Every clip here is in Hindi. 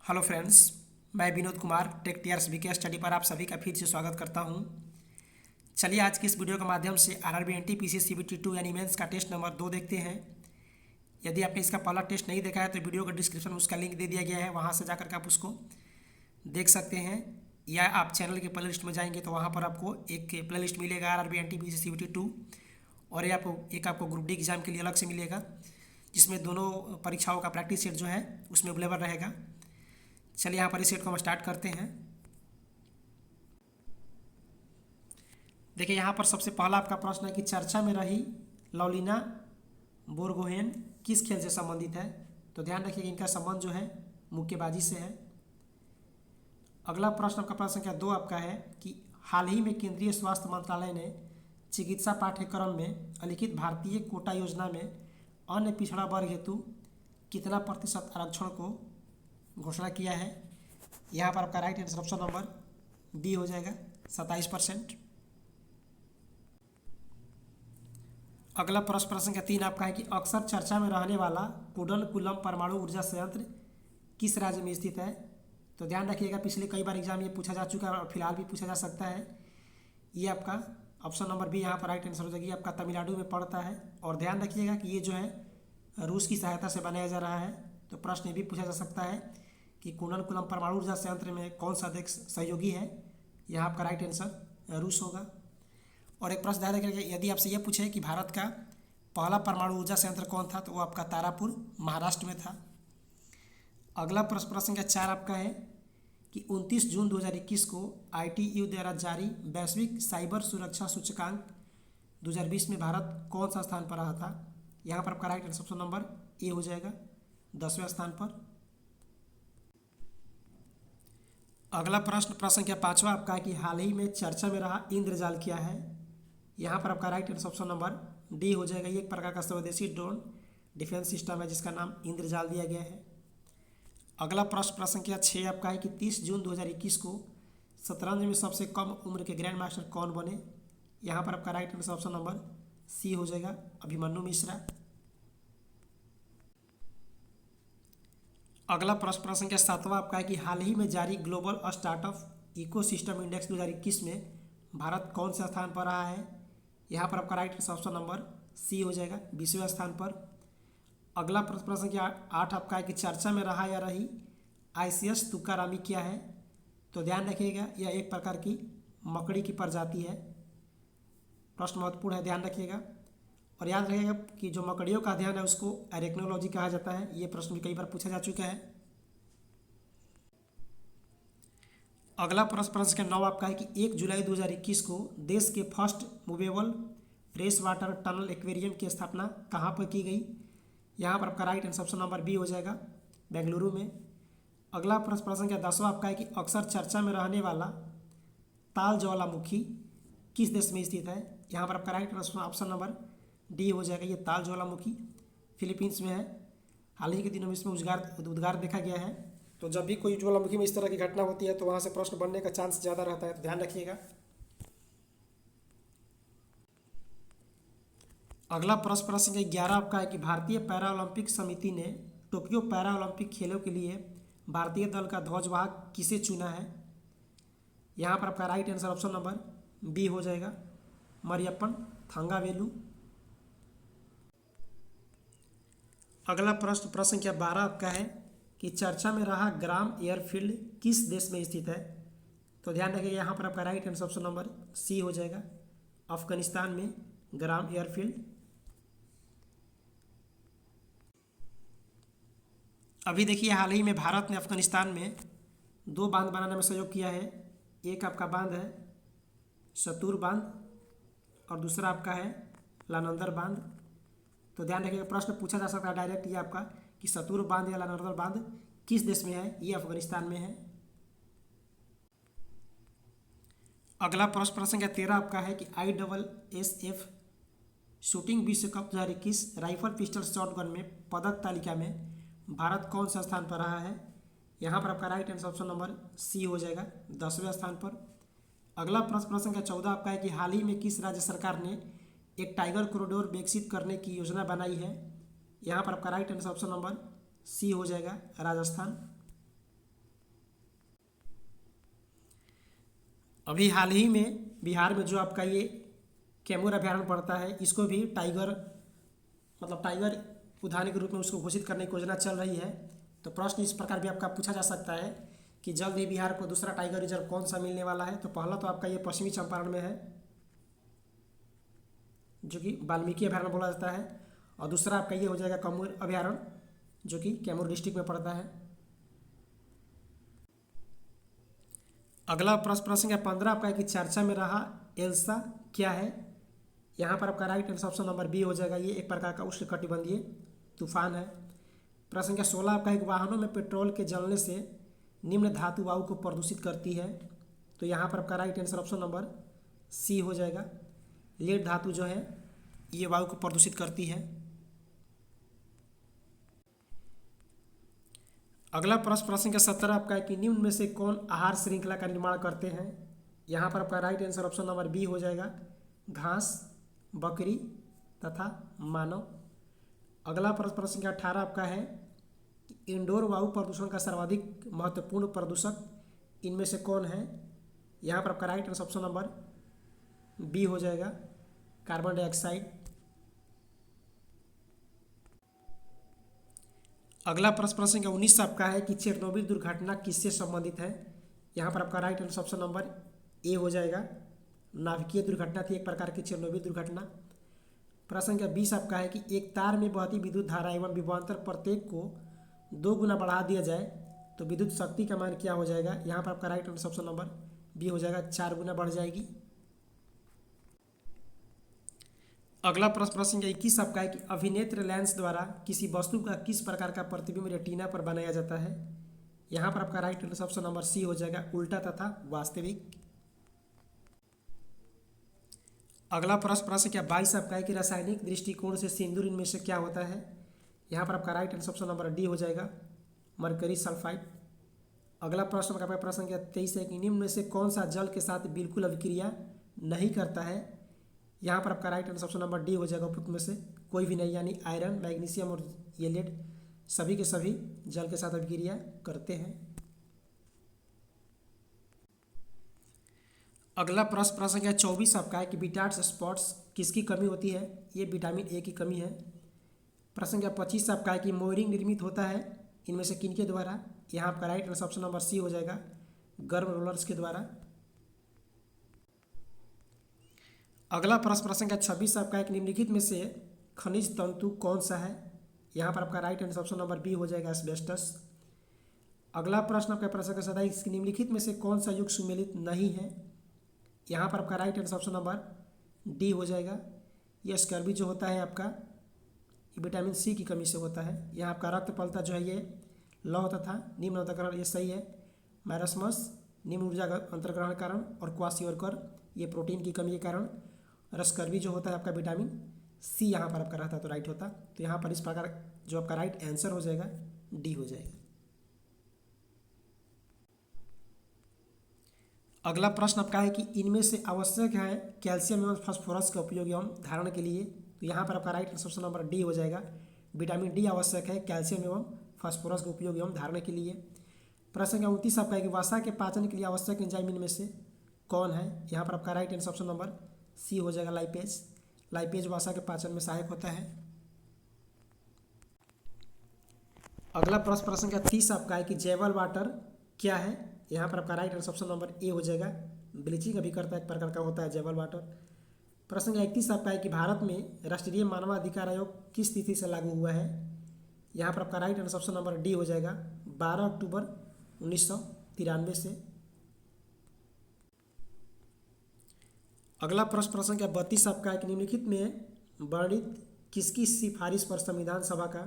हेलो फ्रेंड्स, मैं Vinod Kumar tech TRS VK study पर आप सभी का फिर से स्वागत करता हूं। चलिए आज की इस वीडियो के माध्यम से आरआरबी एनटीपीसी सीबीटी 2 यानी मेंस का टेस्ट नंबर 2 देखते हैं। यदि आपने इसका पहला टेस्ट नहीं देखा है तो वीडियो का डिस्क्रिप्शन में उसका लिंक दे दिया गया है, वहां से जाकर के आप उसको देख सकते हैं। या आप चैनल के प्ले लिस्ट में जाएंगे तो वहाँ पर आपको एक प्ले लिस्ट मिलेगा आरआरबी एनटीपीसी सीबीटी 2, और ये आपको ग्रुप डी एग्जाम के लिए अलग से मिलेगा, जिसमें दोनों परीक्षाओं का प्रैक्टिस सेट जो है उसमें अवेलेबल रहेगा। चलिए यहाँ पर इस सेट को हम स्टार्ट करते हैं। देखिए यहाँ पर सबसे पहला आपका प्रश्न है कि चर्चा में रही लॉलिना बोरगोहेन किस खेल से संबंधित है। तो ध्यान रखिए इनका संबंध जो है मुक्केबाजी से है। अगला प्रश्न आपका प्रश्न संख्या 2 आपका है कि हाल ही में केंद्रीय स्वास्थ्य मंत्रालय ने चिकित्सा पाठ्यक्रम में अलिखित भारतीय कोटा योजना में अन्य पिछड़ा वर्ग हेतु कितना प्रतिशत आरक्षण को घोषणा किया है। यहाँ पर आपका right answer option number B हो जाएगा, 27%। अगला प्रश्न संख्या 3 आपका है कि अक्सर चर्चा में रहने वाला कुडनकुलम परमाणु ऊर्जा संयंत्र किस राज्य में स्थित है। तो ध्यान रखिएगा पिछले कई बार एग्जाम ये पूछा जा चुका है और फिलहाल भी पूछा जा सकता है। ये आपका ऑप्शन नंबर बी यहाँ पर राइट आंसर हो जाएगी, आपका तमिलनाडु में पड़ता है। और ध्यान रखिएगा कि ये जो है रूस की सहायता से बनाया जा रहा है। तो प्रश्न ये भी पूछा जा सकता है कि कुडनकुलम परमाणु ऊर्जा संयंत्र में कौन सा देश सहयोगी है। यहाँ आपका राइट आंसर रूस होगा। और एक प्रश्न ध्यान रखिएगा, यदि आपसे यह पूछे कि भारत का पहला परमाणु ऊर्जा संयंत्र कौन था तो वो आपका तारापुर महाराष्ट्र में था। अगला प्रश्न संख्या 4 आपका है कि 29 जून 2021 को ITU द्वारा जारी वैश्विक साइबर सुरक्षा सूचकांक 2020 में भारत कौन सा स्थान पर रहा था। यहाँ पर आपका right answer option number A हो जाएगा, 10वें स्थान पर। अगला प्रश्न संख्या 5 आपका है कि हाल ही में चर्चा में रहा इंद्रजाल क्या है। यहाँ पर आपका right answer option number D हो जाएगा। ये एक प्रकार का स्वदेशी ड्रोन डिफेंस सिस्टम है जिसका नाम इंद्रजाल दिया गया है। अगला प्रश्न संख्या 6 आपका है कि 30 जून 2021 को शतरंज में सबसे कम उम्र के ग्रैंड मास्टर कौन बने। यहाँ पर आपका right answer option number C हो जाएगा, अभिमन्यु मिश्रा। अगला प्रश्न संख्या 7 आपका है कि हाल ही में जारी ग्लोबल स्टार्टअप इकोसिस्टम इंडेक्स 2021 में भारत कौन से स्थान पर रहा है। यहाँ पर आपका right answer option number C हो जाएगा, 20वें स्थान पर। अगला प्रश्न संख्या 8 आपका है कि चर्चा में रहा या रही ICS तुकारामी क्या है। तो ध्यान रखिएगा यह एक प्रकार की मकड़ी की प्रजाति है। प्रश्न महत्वपूर्ण है, ध्यान रखिएगा। और याद रखिएगा कि जो मकड़ियों का अध्ययन है उसको एरेक्नोलॉजी कहा जाता है। ये प्रश्न भी कई बार पूछा जा चुका है। अगला प्रश्न संख्या 9 आपका है कि 1 जुलाई 2021 को देश के first movable fresh water tunnel aquarium की स्थापना कहाँ पर की गई। यहाँ पर आपका right answer option number B हो जाएगा, बेंगलुरु में। अगला प्रश्न संख्या 10 आपका है कि अक्सर चर्चा में रहने वाला ताल ज्वालामुखी किस देश में स्थित है। यहाँ पर आपका right answer option number D हो जाएगा। ये ताल ज्वालामुखी फिलीपींस में है। हाल ही के दिनों में इसमें उद्गार देखा गया है। तो जब भी कोई ज्वालामुखी में इस तरह की घटना होती है तो वहाँ से प्रश्न बनने का चांस ज़्यादा रहता है, तो ध्यान रखिएगा। अगला प्रश्न संख्या 11 आपका है कि भारतीय पैरा ओलंपिक समिति ने टोक्यो पैरा ओलंपिक खेलों के लिए भारतीय दल का ध्वजवाहक किसे चुना है। यहाँ पर आपका right answer option number B हो जाएगा, मरियप्पन थंगावेलु। अगला प्रश्न संख्या 12 आपका है कि चर्चा में रहा ग्राम एयरफील्ड किस देश में स्थित है। तो ध्यान रखिए यहाँ पर आपका right answer option number C हो जाएगा, अफगानिस्तान में ग्राम एयरफील्ड। अभी देखिए हाल ही में भारत ने अफगानिस्तान में 2 बांध बनाने में सहयोग किया है। एक आपका बांध है सतूर बांध और दूसरा आपका है लानंदर बांध। तो ध्यान रखिएगा प्रश्न पूछा जा सकता है डायरेक्ट ये आपका कि सतूर बांध या लानंदर बांध किस देश में है। ये अफगानिस्तान में है। अगला प्रश्न संख्या 13 आपका है कि ISSF शूटिंग विश्व कप 2021 राइफल पिस्टल शॉटगन में पदक तालिका में भारत कौन सा स्थान पर रहा है। यहाँ पर आपका right answer option number C हो जाएगा, 10वें स्थान पर। अगला प्रश्न संख्या 14 आपका है कि हाल ही में किस राज्य सरकार ने एक टाइगर कॉरिडोर विकसित करने की योजना बनाई है। यहाँ पर आपका right answer option number C हो जाएगा, राजस्थान। अभी हाल ही में बिहार में जो आपका ये कैमूर अभयारण्य पड़ता है, इसको भी टाइगर मतलब टाइगर उद्यान के रूप में उसको घोषित करने की योजना चल रही है। तो प्रश्न इस प्रकार भी आपका पूछा जा सकता है कि जल्द ही बिहार को दूसरा टाइगर रिजर्व कौन सा मिलने वाला है। तो पहला तो आपका ये पश्चिमी चंपारण में है, जो कि वाल्मीकि अभयारण्य बोला जाता है, और दूसरा आपका ये हो जाएगा कैमूर अभयारण्य, जो कि कैमूर डिस्ट्रिक्ट में पड़ता है। अगला प्रश्न है 15 आपका है कि चर्चा में रहा एल्सा क्या है। यहाँ पर आपका right answer option number B हो जाएगा, ये एक प्रकार का उष्णकटिबंधीय तूफान है। प्रश्न संख्या 16 आपका है कि वाहनों में पेट्रोल के जलने से निम्न धातु वायु को प्रदूषित करती है। तो यहाँ पर आपका right answer option number C हो जाएगा, लेड धातु जो है ये वायु को प्रदूषित करती है। अगला प्रश्न संख्या 17 आपका है कि निम्न में से कौन आहार श्रृंखला का निर्माण करते हैं। यहाँ पर आपका right answer option number B हो जाएगा, घास, बकरी तथा मानव। अगला प्रश्न संख्या 18 आपका है कि इंडोर वायु प्रदूषण का सर्वाधिक महत्वपूर्ण प्रदूषक इनमें से कौन है। यहाँ पर आपका right answer option number B हो जाएगा, कार्बन डाइऑक्साइड। अगला प्रश्न संख्या 19 आपका है कि चेरनोबिल दुर्घटना किससे संबंधित है। यहाँ पर आपका right answer option number A हो जाएगा, नाभिकीय दुर्घटना थी एक प्रकार की चेरनोबिल दुर्घटना। प्रश्न संख्या 20 आपका है कि एक तार में बहती विद्युत धारा एवं विभवांतर प्रत्येक को 2 गुना बढ़ा दिया जाए तो विद्युत शक्ति का मान क्या हो जाएगा। यहाँ पर आपका right answer option number B हो जाएगा, 4 गुना बढ़ जाएगी। अगला प्रश्न संख्या 21 आपका है कि अभिनेत्र लेंस द्वारा किसी वस्तु का किस प्रकार का प्रतिबिंब रेटिना पर बनाया जाता है। यहाँ पर आपका right answer option number C हो जाएगा, उल्टा तथा वास्तविक। अगला प्रश्न संख्या 22 आपका है कि रासायनिक दृष्टिकोण से सिंदूर इनमें से क्या होता है। यहाँ पर आपका right answer option number D हो जाएगा, मरकरी सल्फाइड। अगला प्रश्न आपका प्रश्न संख्या 23 है कि निम्न में से कौन सा जल के साथ बिल्कुल अभिक्रिया नहीं करता है। यहाँ पर आपका right answer option number D हो जाएगा, उपयुक्त में से कोई भी नहीं, यानी आयरन, मैग्नीशियम और ये लेड सभी के सभी जल के साथ अभिक्रिया करते हैं। अगला प्रश्न संख्या 24 आपका है कि बिटार्स स्पॉट्स किसकी कमी होती है। ये विटामिन ए की कमी है। प्रश्न संख्या 25 आपका है कि मोयरिंग निर्मित होता है इनमें से किनके द्वारा। यहाँ आपका right answer option number C हो जाएगा, गर्म रोलर्स के द्वारा। अगला प्रश्न संख्या 26 आपका है कि निम्नलिखित में से खनिज तंतु कौन सा है। यहाँ पर आपका right answer option number B हो जाएगा, एस्बेस्टस। अगला प्रश्न आपका प्रश्न संख्या 27 कि निम्नलिखित में से कौन सा युग सुमेलित नहीं है। यहाँ पर आपका right answer option number D हो जाएगा, ये स्कर्वी जो होता है आपका ये विटामिन सी की कमी से होता है। यहाँ आपका रक्त पलता जो है ये लौह तथा निम्न अंतर्ग्रहण, ये सही है। मैरस्मस निम्न ऊर्जा अंतर्ग्रहण कारण, और क्वासियोरकर ये प्रोटीन की कमी के कारण। रसकर्वी जो होता है आपका विटामिन सी यहाँ पर आपका रहता है, तो राइट होता। तो यहाँ पर इस प्रकार जो आपका राइट आंसर हो जाएगा डी हो जाएगा। अगला प्रश्न आपका है कि इनमें से आवश्यक है कैल्शियम एवं फास्फोरस का उपयोग एवं धारण के लिए। तो यहाँ पर आपका right answer option number D हो जाएगा, विटामिन डी आवश्यक है कैल्शियम एवं फास्फोरस का उपयोग एवं धारण के लिए। प्रश्न संख्या 29 आपका है कि वसा के पाचन के लिए आवश्यक एंजाइम इनमें से कौन है। यहाँ पर आपका right answer option number C हो जाएगा, लाइपेज। लाइपेज वसा के पाचन में सहायक होता है। अगला प्रश्न संख्या 30 आपका है कि जैवल वाटर क्या है। यहाँ पर आपका right answer option number A हो जाएगा, ब्लीचिंग अभिकर्ता एक प्रकार का होता है जैवल वाटर। प्रश्न संख्या 31 आपका है कि भारत में राष्ट्रीय मानवाधिकार आयोग किस तिथि से लागू हुआ है। यहाँ पर आपका right answer option number D हो जाएगा, 12 अक्टूबर 1993 से। अगला प्रश्न संख्या 32 आपका है कि निम्नलिखित में वर्णित किसकी सिफारिश पर संविधान सभा का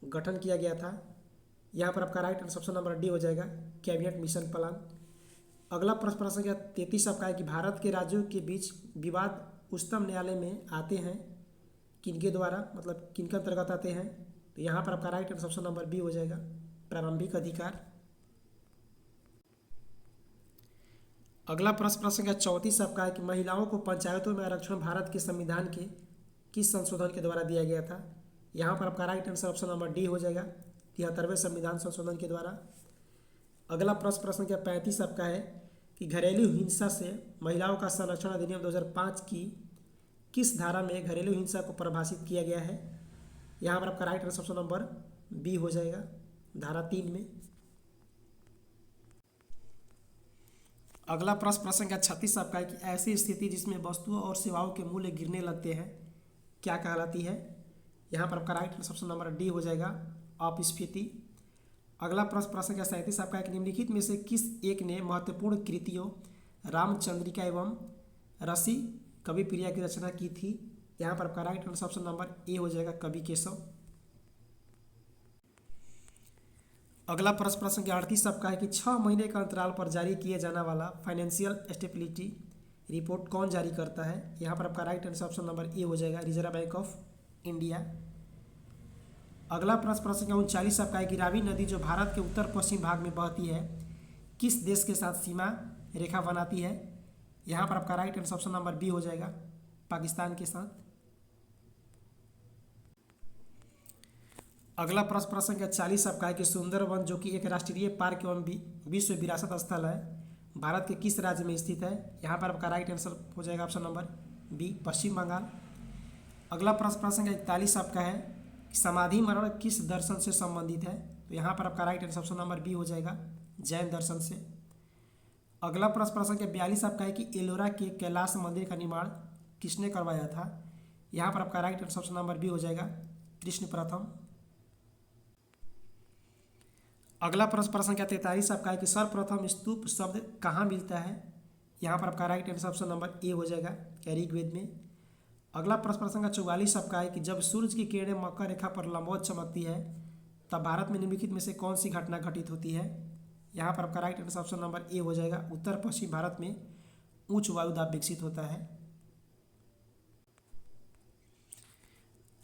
गठन किया गया था। यहाँ पर आपका right answer option number D हो जाएगा, कैबिनेट मिशन प्लान। अगला प्रश्न संख्या 33 आपका है कि भारत के राज्यों के बीच विवाद उच्चतम न्यायालय में आते हैं किनके द्वारा, मतलब किनके अंतर्गत आते हैं। तो यहाँ पर आपका right answer option number B हो जाएगा, प्रारंभिक अधिकार। अगला प्रश्न संख्या 34 आपका है कि महिलाओं को पंचायतों में आरक्षण भारत के संविधान के किस संशोधन के द्वारा दिया गया था। यहाँ पर आपका right answer option number D हो जाएगा, 73वें संविधान संशोधन के द्वारा। अगला प्रश्न संख्या 35 आपका है कि घरेलू हिंसा से महिलाओं का संरक्षण अधिनियम 2005 की किस धारा में घरेलू हिंसा को परिभाषित किया गया है? यहाँ पर आपका right answer option number B हो जाएगा, धारा 3 में। अगला प्रश्न संख्या 36 आपका है कि ऐसी स्थिति जिसमें वस्तुओं और सेवाओं के मूल्य गिरने लगते हैं क्या कहलाती है? यहाँ पर आपका right answer option number D हो जाएगा, अपस्फीति। अगला प्रश्न संख्या 37 आपका है कि निम्नलिखित में से किस एक ने महत्वपूर्ण कृतियों रामचंद्रिका एवं रसी कवि प्रिया की रचना की थी? यहाँ पर आपका right answer option number A हो जाएगा, कवि केशव। अगला प्रश्न संख्या 38 आपका है कि 6 महीने के अंतराल पर जारी किए जाने वाला फाइनेंशियल स्टेबिलिटी रिपोर्ट कौन जारी करता है? यहाँ पर आपका right answer option number A हो जाएगा, रिजर्व बैंक ऑफ इंडिया। अगला प्रश्न संख्या 39 आपका है कि रावी नदी जो भारत के उत्तर पश्चिम भाग में बहती है किस देश के साथ सीमा रेखा बनाती है? यहाँ पर आपका right answer option number B हो जाएगा, पाकिस्तान के साथ। अगला प्रश्न संख्या 40 आपका है कि सुंदरवन जो कि एक राष्ट्रीय पार्क एवं विश्व विरासत स्थल है भारत के किस राज्य में स्थित है? यहाँ पर आपका राइट आंसर हो जाएगा ऑप्शन नंबर बी, पश्चिम बंगाल। अगला प्रश्न संख्या 41 आपका है कि समाधि मरण किस दर्शन से संबंधित है? तो यहाँ पर आपका right answer option number B हो जाएगा, जैन दर्शन से। अगला प्रश्न संख्या 42 आपका है कि एलोरा के कैलाश मंदिर का निर्माण किसने करवाया था? यहाँ पर आपका right answer option number B हो जाएगा, कृष्ण प्रथम। अगला प्रश्न संख्या 43 आपका है कि सर्वप्रथम स्तूप शब्द कहाँ मिलता है? यहाँ पर आपका right answer option number A हो जाएगा, ऋग्वेद में। अगला प्रश्न संख्या 44 आपका है कि जब सूरज की किरणें मकर रेखा पर लंबवत चमकती है तब भारत में निम्नलिखित में से कौन सी घटना घटित होती है? यहाँ पर आपका right answer option number A हो जाएगा, उत्तर पश्चिम भारत में उच्च वायुदाब विकसित होता है।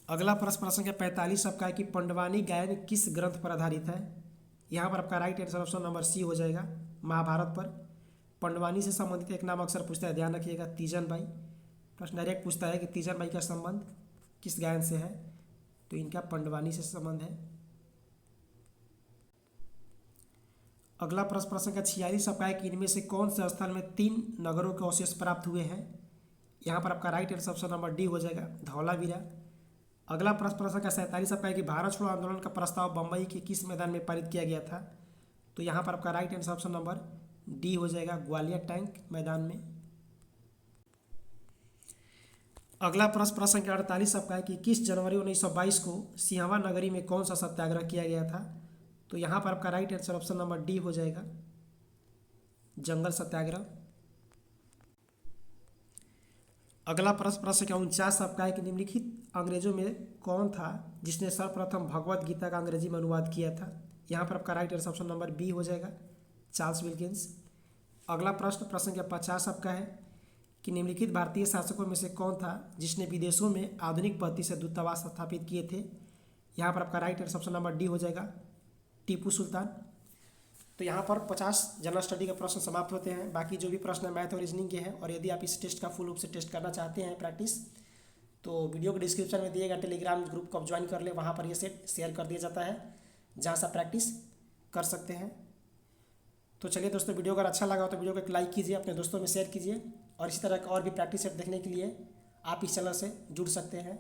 अगला प्रश्न संख्या 45 आपका है कि पंडवानी गायन किस ग्रंथ पर आधारित है? यहाँ पर आपका right answer option number C हो जाएगा, महाभारत पर। पंडवानी से संबंधित एक नाम अक्सर पूछता है, ध्यान रखिएगा, तीजन बाई। प्रश्न डायरेक्ट पूछता है कि तीजन बाई का संबंध किस गायन से है? तो इनका पंडवानी से संबंध है। अगला प्रश्न संख्या 46 आपका है कि इनमें से कौन से स्थल में 3 नगरों के अवशेष प्राप्त हुए हैं? यहाँ पर आपका right answer option number D हो जाएगा, धौलावीरा। अगला प्रश्न संख्या 47 आपका है कि भारत छोड़ो आंदोलन का प्रस्ताव बम्बई के किस मैदान में पारित किया गया था? तो यहाँ पर आपका right answer option number D हो जाएगा, ग्वालियर टैंक मैदान में। अगला प्रश्न संख्या 48 आपका है कि किस जनवरी 1922 को सिंहवा नगरी में कौन सा सत्याग्रह किया गया था? तो यहाँ पर आपका right answer option number D हो जाएगा, जंगल सत्याग्रह। अगला प्रश्न संख्या 49 आपका है कि निम्नलिखित अंग्रेजों में कौन था जिसने सर्वप्रथम भगवत गीता का अंग्रेजी में अनुवाद किया था? यहाँ पर आपका right answer option number B हो जाएगा, चार्ल्स विल्किंस। अगला प्रश्न संख्या 50 आपका है कि निम्नलिखित भारतीय शासकों में से कौन था जिसने विदेशों में आधुनिक पद्धति से दूतावास स्थापित किए थे? यहाँ पर आपका right answer option number D हो जाएगा, टीपू सुल्तान। तो यहाँ पर 50 जनरल स्टडी के प्रश्न समाप्त होते हैं। बाकी जो भी प्रश्न है मैथ और रीजनिंग के हैं, और यदि आप इस टेस्ट का फुल रूप से टेस्ट करना चाहते हैं प्रैक्टिस, तो वीडियो के डिस्क्रिप्शन में दिए गए टेलीग्राम ग्रुप को आप ज्वाइन कर ले, वहाँ पर ये सेट शेयर कर दिया जाता है जहाँ से आप प्रैक्टिस कर सकते हैं। तो चलिए दोस्तों, वीडियो अगर अच्छा लगा हो तो वीडियो को एक लाइक कीजिए, अपने दोस्तों में शेयर कीजिए, और इसी तरह का और भी प्रैक्टिस सेट देखने के लिए आप इस चैनल से जुड़ सकते हैं।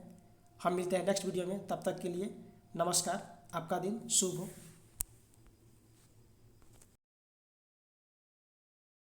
हम मिलते हैं नेक्स्ट वीडियो में, तब तक के लिए नमस्कार, आपका दिन शुभ हो।